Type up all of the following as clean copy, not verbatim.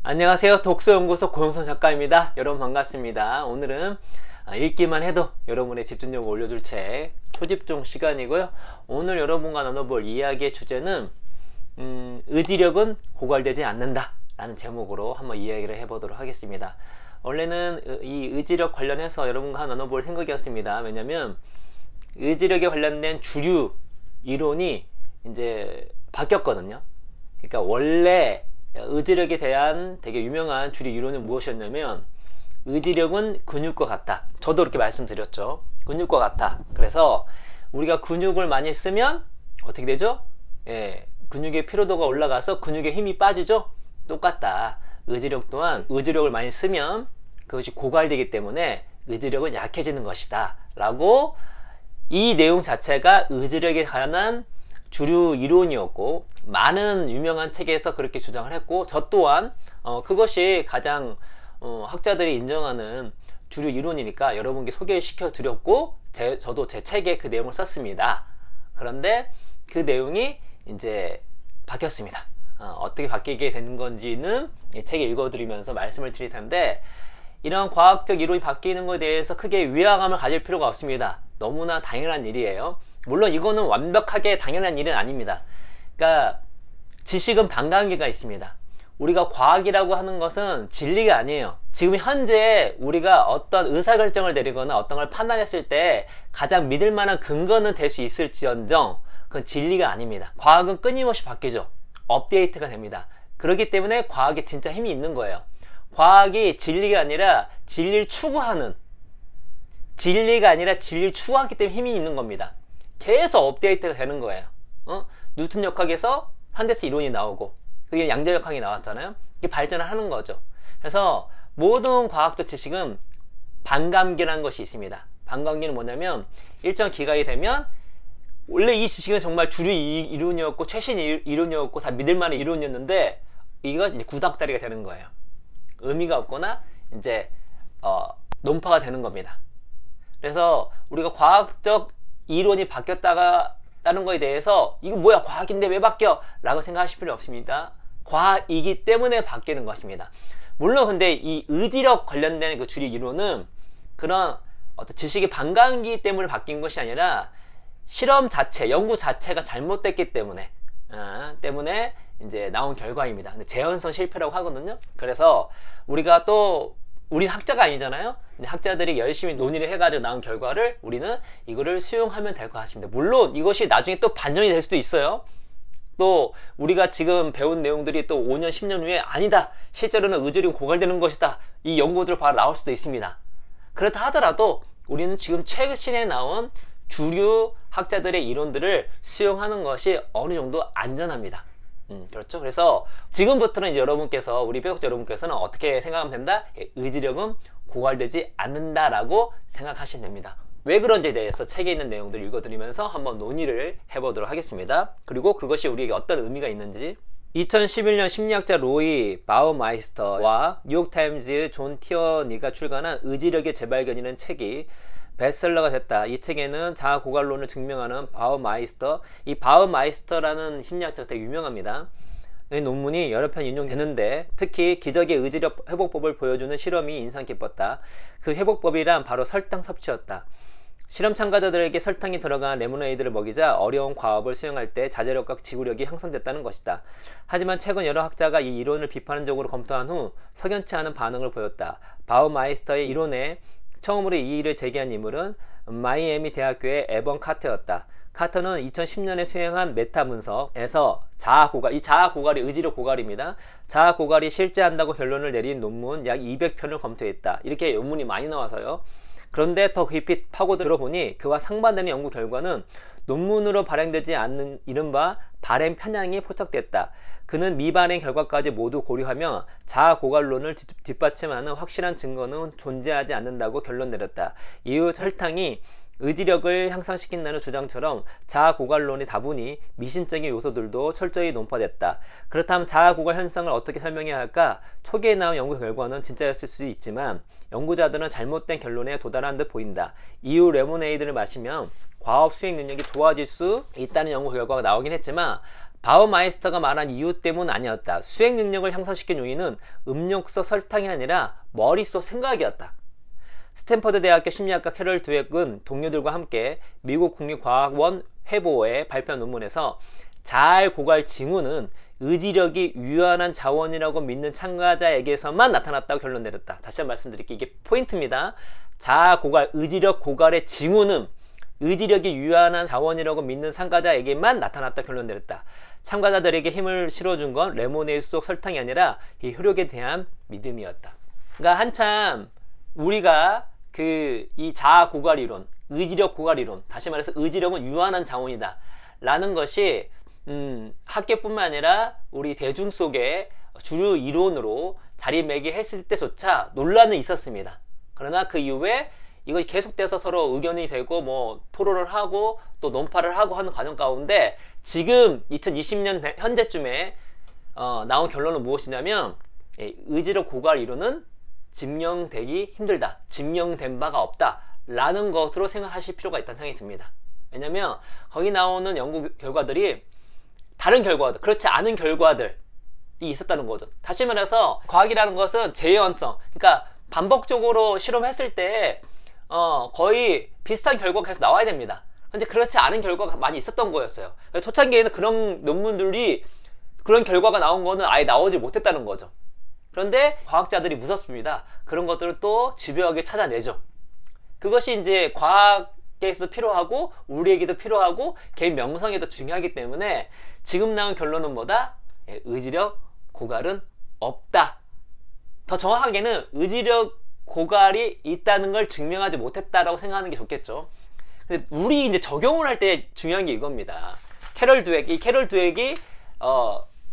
안녕하세요. 독서연구소 고영선 작가입니다. 여러분 반갑습니다. 오늘은 읽기만 해도 여러분의 집중력을 올려줄 책 초집중 시간이고요. 오늘 여러분과 나눠볼 이야기의 주제는 의지력은 고갈되지 않는다 라는 제목으로 한번 이야기를 해보도록 하겠습니다. 원래는 이 의지력 관련해서 여러분과 나눠볼 생각이었습니다. 왜냐면 의지력에 관련된 주류 이론이 이제 바뀌었거든요. 그러니까 원래 의지력에 대한 되게 유명한 주류 이론은 무엇이었냐면, 의지력은 근육과 같다. 저도 이렇게 말씀드렸죠. 근육과 같다. 그래서 우리가 근육을 많이 쓰면 어떻게 되죠? 근육의 피로도가 올라가서 근육의 힘이 빠지죠. 똑같다. 의지력 또한 의지력을 많이 쓰면 그것이 고갈되기 때문에 의지력은 약해지는 것이다 라고, 이 내용 자체가 의지력에 관한 주류 이론이었고, 많은 유명한 책에서 그렇게 주장을 했고, 저 또한 그것이 가장 학자들이 인정하는 주류 이론이니까 여러분께 소개시켜 드렸고, 저도 제 책에 그 내용을 썼습니다. 그런데 그 내용이 이제 바뀌었습니다. 어떻게 바뀌게 된 건지는 이 책을 읽어드리면서 말씀을 드릴 텐데, 이런 과학적 이론이 바뀌는 것에 대해서 크게 위화감을 가질 필요가 없습니다. 너무나 당연한 일이에요. 물론 이거는 완벽하게 당연한 일은 아닙니다. 그러니까 지식은 반감기가 있습니다. 우리가 과학이라고 하는 것은 진리가 아니에요. 지금 현재 우리가 어떤 의사결정을 내리거나 어떤 걸 판단했을 때 가장 믿을 만한 근거는 될 수 있을지언정 그건 진리가 아닙니다. 과학은 끊임없이 바뀌죠. 업데이트가 됩니다. 그렇기 때문에 과학에 진짜 힘이 있는 거예요. 과학이 진리가 아니라 진리를 추구하는, 진리가 아니라 진리를 추구하기 때문에 힘이 있는 겁니다. 계속 업데이트가 되는 거예요. 뉴턴 역학에서 산데스 이론이 나오고, 그게 양자역학이 나왔잖아요. 이게 발전을 하는 거죠. 그래서 모든 과학적 지식은 반감기라는 것이 있습니다. 반감기는 뭐냐면, 일정 기간이 되면 원래 이 지식은 정말 주류 이론이었고 최신 이론이었고 다 믿을 만한 이론이었는데, 이거 이제 구닥다리가 되는 거예요. 의미가 없거나 이제 논파가 되는 겁니다. 그래서 우리가 과학적 이론이 바뀌었다는 거에 대해서 이거 뭐야, 과학인데 왜 바뀌어? 라고 생각하실 필요 없습니다. 과학이기 때문에 바뀌는 것입니다. 물론 근데 이 의지력 관련된 그 주류 이론은 그런 어떤 지식의 반감기 때문에 바뀐 것이 아니라 실험 자체, 연구 자체가 잘못됐기 때문에 이제 나온 결과입니다. 근데 재현성 실패라고 하거든요. 그래서 우리가 또, 우린 학자가 아니잖아요. 근데 학자들이 열심히 논의를 해가지고 나온 결과를 우리는 이거를 수용하면 될 것 같습니다. 물론 이것이 나중에 또 반전이 될 수도 있어요. 또 우리가 지금 배운 내용들이 또 5년 10년 후에 아니다, 실제로는 의지력이 고갈되는 것이다, 이 연구들 바로 나올 수도 있습니다. 그렇다 하더라도 우리는 지금 최신에 나온 주류 학자들의 이론들을 수용하는 것이 어느 정도 안전합니다. 그렇죠. 그래서 지금부터는 이제 여러분께서, 우리 배우자 여러분께서는 어떻게 생각하면 된다? 의지력은 고갈되지 않는다라고 생각하시면 됩니다. 왜 그런지에 대해서 책에 있는 내용들을 읽어드리면서 한번 논의를 해보도록 하겠습니다. 그리고 그것이 우리에게 어떤 의미가 있는지. 2011년 심리학자 로이 바우마이스터와 뉴욕타임즈의 존 티어니가 출간한 의지력의 재발견이라는 책이 베스트셀러가 됐다. 이 책에는 자아 고갈론을 증명하는 바우마이스터, 이 바우마이스터라는 심리학자가 되게 유명합니다. 이 논문이 여러 편 인용되는데, 특히 기적의 의지력 회복법을 보여주는 실험이 인상 깊었다. 그 회복법이란 바로 설탕 섭취였다. 실험 참가자들에게 설탕이 들어간 레모네이드를 먹이자 어려운 과업을 수행할 때 자제력과 지구력이 향상됐다는 것이다. 하지만 최근 여러 학자가 이 이론을 비판적으로 검토한 후 석연치 않은 반응을 보였다. 바우마이스터의 이론에 처음으로 이 일을 제기한 인물은 마이애미 대학교의 에번 카터였다. 카터는 2010년에 수행한 메타 분석에서 자아 고갈, 이 자아 고갈이 의지력 고갈입니다. 자아 고갈이 실제한다고 결론을 내린 논문 약 200편을 검토했다. 이렇게 논문이 많이 나와서요. 그런데 더 깊이 파고들어 보니 그와 상반되는 연구 결과는 논문으로 발행되지 않는 이른바 발행 편향이 포착됐다. 그는 미발행 결과까지 모두 고려하며 자아 고갈론을 뒷받침하는 확실한 증거는 존재하지 않는다고 결론 내렸다. 이후 설탕이 의지력을 향상시킨다는 주장처럼 자아 고갈론이 다분히 미신적인 요소들도 철저히 논파됐다. 그렇다면 자아 고갈 현상을 어떻게 설명해야 할까? 초기에 나온 연구 결과는 진짜였을 수 있지만 연구자들은 잘못된 결론에 도달한 듯 보인다. 이후 레모네이드를 마시면 과업 수행 능력이 좋아질 수 있다는 연구 결과가 나오긴 했지만 바우마이스터가 말한 이유 때문 아니었다. 수행 능력을 향상시킨 요인은 음료수 설탕이 아니라 머릿속 생각이었다. 스탠퍼드 대학교 심리학과 캐럴 드웨크는 동료들과 함께 미국 국립과학원 회보에 발표한 논문에서 자아 고갈 징후는 의지력이 유한한 자원이라고 믿는 참가자에게서만 나타났다고 결론 내렸다. 다시 한번 말씀드릴게요. 이게 포인트입니다. 자아 고갈, 의지력 고갈의 징후는 의지력이 유한한 자원이라고 믿는 참가자에게만 나타났다고 결론 내렸다. 참가자들에게 힘을 실어준 건 레모네이드 속 설탕이 아니라 이 효력에 대한 믿음이었다. 그러니까 한참 우리가 이 자아 고갈 이론, 의지력 고갈 이론, 다시 말해서 의지력은 유한한 자원이다 라는 것이 학계뿐만 아니라 우리 대중 속에 주류 이론으로 자리매김했을 때조차 논란은 있었습니다. 그러나 그 이후에 이것이 계속돼서 서로 의견이 되고 뭐 토론을 하고 또 논파를 하고 하는 과정 가운데 지금 2020년 현재쯤에 나온 결론은 무엇이냐면 의지력 고갈 이론은 증명되기 힘들다, 증명된 바가 없다 라는 것으로 생각하실 필요가 있다는 생각이 듭니다. 왜냐면 거기 나오는 연구 결과들이 다른 결과들, 그렇지 않은 결과들이 있었다는 거죠. 다시 말해서 과학이라는 것은 재현성, 그러니까 반복적으로 실험했을 때 거의 비슷한 결과가 계속 나와야 됩니다. 근데 그렇지 않은 결과가 많이 있었던 거였어요. 초창기에는 그런 논문들이, 그런 결과가 나온 거는 아예 나오지 못했다는 거죠. 그런데 과학자들이 무섭습니다. 그런 것들을 또 집요하게 찾아내죠. 그것이 이제 과학에서도 필요하고 우리에게도 필요하고 개인 명성에도 중요하기 때문에 지금 나온 결론은 뭐다? 의지력 고갈은 없다. 더 정확하게는 의지력 고갈이 있다는 걸 증명하지 못했다라고 생각하는 게 좋겠죠. 근데 우리 이제 적용을 할 때 중요한 게 이겁니다. 이 캐럴 드웨크이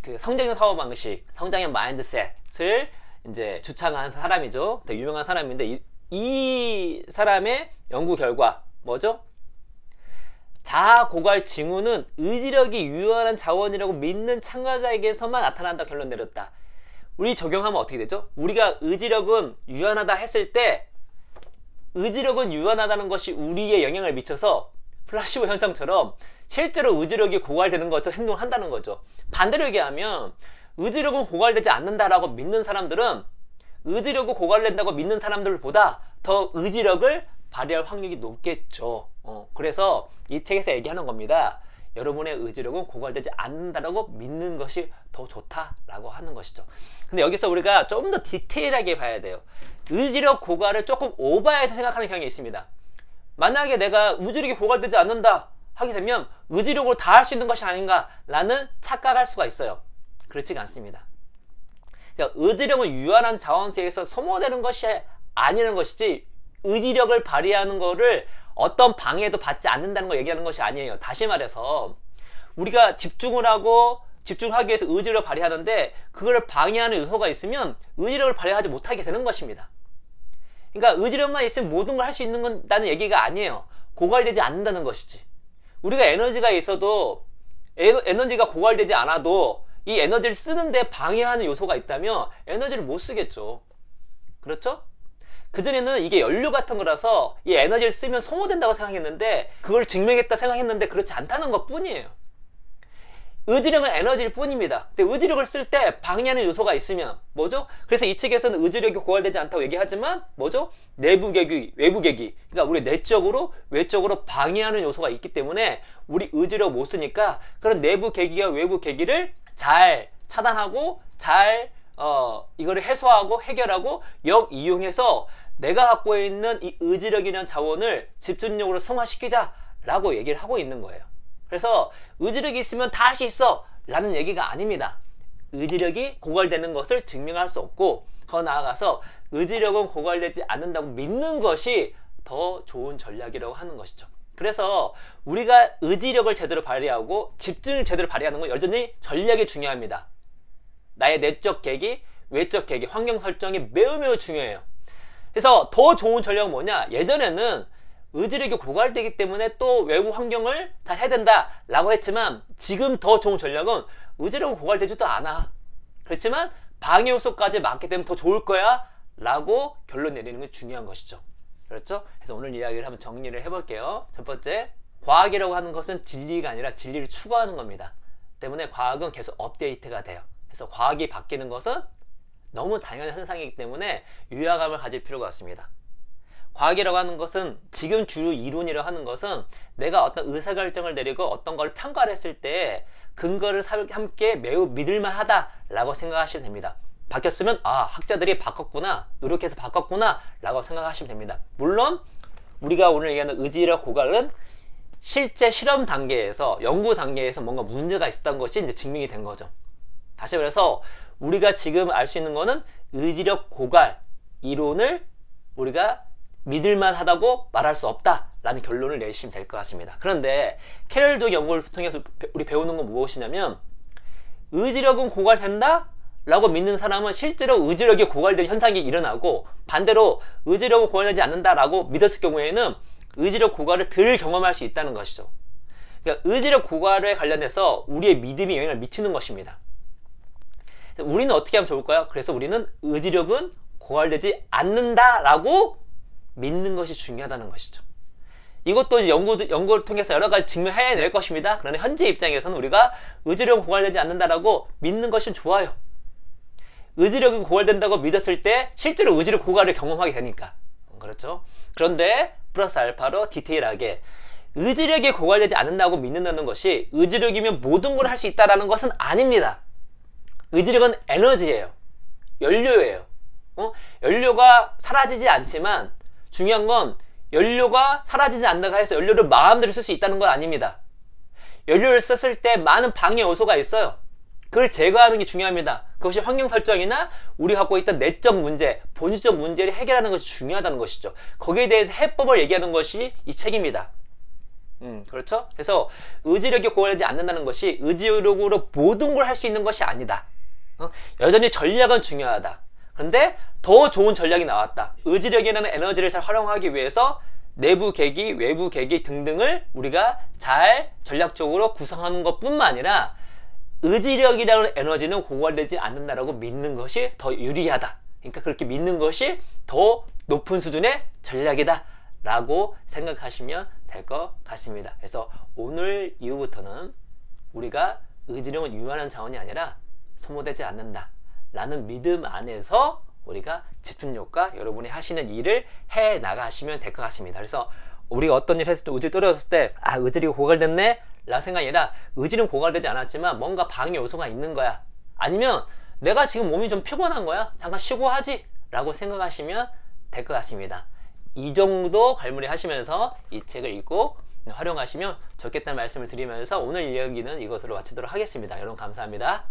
그 성장형 사고 방식, 성장형 마인드셋을 이제 주창한 사람이죠. 되게 유명한 사람인데 이 사람의 연구 결과 뭐죠? 자아 고갈 징후는 의지력이 유한한 자원이라고 믿는 참가자에게서만 나타난다 결론 내렸다. 우리 적용하면 어떻게 되죠? 우리가 의지력은 유한하다 했을 때 의지력은 유한하다는 것이 우리에 영향을 미쳐서 플라시보 현상처럼 실제로 의지력이 고갈되는 것처럼 행동을 한다는 거죠. 반대로 얘기하면 의지력은 고갈되지 않는다라고 믿는 사람들은 의지력이 고갈된다고 믿는 사람들보다 더 의지력을 발휘할 확률이 높겠죠. 그래서 이 책에서 얘기하는 겁니다. 여러분의 의지력은 고갈되지 않는다라고 믿는 것이 더 좋다라고 하는 것이죠. 근데 여기서 우리가 좀 더 디테일하게 봐야 돼요. 의지력 고갈을 조금 오버해서 생각하는 경향이 있습니다. 만약에 내가 의지력이 고갈되지 않는다 하게 되면 의지력으로 다 할 수 있는 것이 아닌가 라는 착각할 수가 있어요. 그렇지가 않습니다. 그러니까 의지력은 유한한 자원세에서 소모되는 것이 아니라는 것이지 의지력을 발휘하는 거를 어떤 방해도 받지 않는다는 걸 얘기하는 것이 아니에요. 다시 말해서 우리가 집중하기 위해서 의지력을 발휘하는데 그걸 방해하는 요소가 있으면 의지력을 발휘하지 못하게 되는 것입니다. 그러니까 의지력만 있으면 모든 걸 할 수 있는 건다는 얘기가 아니에요. 고갈되지 않는다는 것이지. 우리가 에너지가 있어도 에너지가 고갈되지 않아도 이 에너지를 쓰는데 방해하는 요소가 있다면 에너지를 못 쓰겠죠. 그렇죠? 그전에는 이게 연료 같은 거라서 이 에너지를 쓰면 소모된다고 생각했는데 그걸 증명했다 생각했는데 그렇지 않다는 것 뿐이에요. 의지력은 에너지일 뿐입니다. 근데 의지력을 쓸 때 방해하는 요소가 있으면 뭐죠? 그래서 이 책에서는 의지력이 고갈되지 않다고 얘기하지만 뭐죠? 내부 계기, 외부 계기. 그러니까 우리 내적으로 외적으로 방해하는 요소가 있기 때문에 우리 의지력 못 쓰니까 그런 내부 계기와 외부 계기를 잘 차단하고 잘 이거를 해소하고 해결하고 역이용해서 내가 갖고 있는 이 의지력이라는 자원을 집중력으로 승화시키자 라고 얘기를 하고 있는 거예요. 그래서 의지력이 있으면 다 할 수 있어 라는 얘기가 아닙니다. 의지력이 고갈되는 것을 증명할 수 없고 더 나아가서 의지력은 고갈되지 않는다고 믿는 것이 더 좋은 전략이라고 하는 것이죠. 그래서 우리가 의지력을 제대로 발휘하고 집중을 제대로 발휘하는 건 여전히 전략이 중요합니다. 나의 내적 계기, 외적 계기, 환경 설정이 매우 중요해요. 그래서 더 좋은 전략은 뭐냐? 예전에는 의지력이 고갈되기 때문에 또 외부 환경을 잘 해야 된다 라고 했지만 지금 더 좋은 전략은 의지력은 고갈되지도 않아. 그렇지만 방해 요소까지 막기 때문에 더 좋을 거야 라고 결론 내리는 게 중요한 것이죠. 그렇죠? 그래서 오늘 이야기를 한번 정리를 해볼게요. 첫 번째, 과학이라고 하는 것은 진리가 아니라 진리를 추구하는 겁니다. 때문에 과학은 계속 업데이트가 돼요. 그래서 과학이 바뀌는 것은 너무 당연한 현상이기 때문에 유화감을 가질 필요가 없습니다. 과학이라고 하는 것은, 지금 주요 이론이라고 하는 것은 내가 어떤 의사결정을 내리고 어떤 걸 평가를 했을 때 근거를 함께 매우 믿을만 하다라고 생각하시면 됩니다. 바뀌었으면 학자들이 바꿨구나, 노력해서 바꿨구나 라고 생각하시면 됩니다. 물론 우리가 오늘 얘기하는 의지력 고갈은 실제 실험 단계에서, 연구 단계에서 뭔가 문제가 있었던 것이 이제 증명이 된 거죠. 다시 그래서 우리가 지금 알 수 있는 거는 의지력 고갈 이론을 우리가 믿을만 하다고 말할 수 없다라는 결론을 내시면 될 것 같습니다. 그런데 캐럴도 연구를 통해서 우리 배우는 건 무엇이냐면, 의지력은 고갈된다? 라고 믿는 사람은 실제로 의지력이 고갈된 현상이 일어나고, 반대로 의지력은 고갈되지 않는다라고 믿었을 경우에는 의지력 고갈을 덜 경험할 수 있다는 것이죠. 그러니까 의지력 고갈에 관련해서 우리의 믿음이 영향을 미치는 것입니다. 우리는 어떻게 하면 좋을까요? 그래서 우리는 의지력은 고갈되지 않는다라고 믿는 것이 중요하다는 것이죠. 이것도 이제 연구를 통해서 여러 가지 증명해낼 것입니다. 그런데 현재 입장에서는 우리가 의지력은 고갈되지 않는다라고 믿는 것은 좋아요. 의지력이 고갈된다고 믿었을 때 실제로 의지력 고갈을 경험하게 되니까. 그렇죠? 그런데 플러스 알파로 디테일하게, 의지력이 고갈되지 않는다고 믿는다는 것이 의지력이면 모든 걸 할 수 있다는 것은 아닙니다. 의지력은 에너지예요. 연료예요. 연료가 사라지지 않지만 중요한 건 연료가 사라지지 않는다고 해서 연료를 마음대로 쓸 수 있다는 건 아닙니다. 연료를 썼을 때 많은 방해 요소가 있어요. 그걸 제거하는 게 중요합니다. 그것이 환경 설정이나 우리 갖고 있던 내적 문제, 본질적 문제를 해결하는 것이 중요하다는 것이죠. 거기에 대해서 해법을 얘기하는 것이 이 책입니다. 그렇죠? 그래서 의지력이 고갈되지 않는다는 것이 의지력으로 모든 걸 할 수 있는 것이 아니다. 여전히 전략은 중요하다. 그런데 더 좋은 전략이 나왔다. 의지력이라는 에너지를 잘 활용하기 위해서 내부 계기, 외부 계기 등등을 우리가 잘 전략적으로 구성하는 것 뿐만 아니라 의지력이라는 에너지는 고갈되지 않는다라고 믿는 것이 더 유리하다. 그러니까 그렇게 믿는 것이 더 높은 수준의 전략이다 라고 생각하시면 될 것 같습니다. 그래서 오늘 이후부터는 우리가 의지력은 유한한 자원이 아니라 소모되지 않는다 라는 믿음 안에서 우리가 집중력과 여러분이 하시는 일을 해 나가시면 될 것 같습니다. 그래서 우리가 어떤 일 했을 때, 의지력이 떨어졌을 때 의지력이 고갈됐네 라는 생각이 아니라, 의지는 고갈되지 않았지만 뭔가 방해 요소가 있는 거야, 아니면 내가 지금 몸이 좀 피곤한 거야, 잠깐 쉬고 하지 라고 생각하시면 될 것 같습니다. 이 정도 관리 하시면서 이 책을 읽고 활용하시면 좋겠다는 말씀을 드리면서 오늘 이야기는 이것으로 마치도록 하겠습니다. 여러분 감사합니다.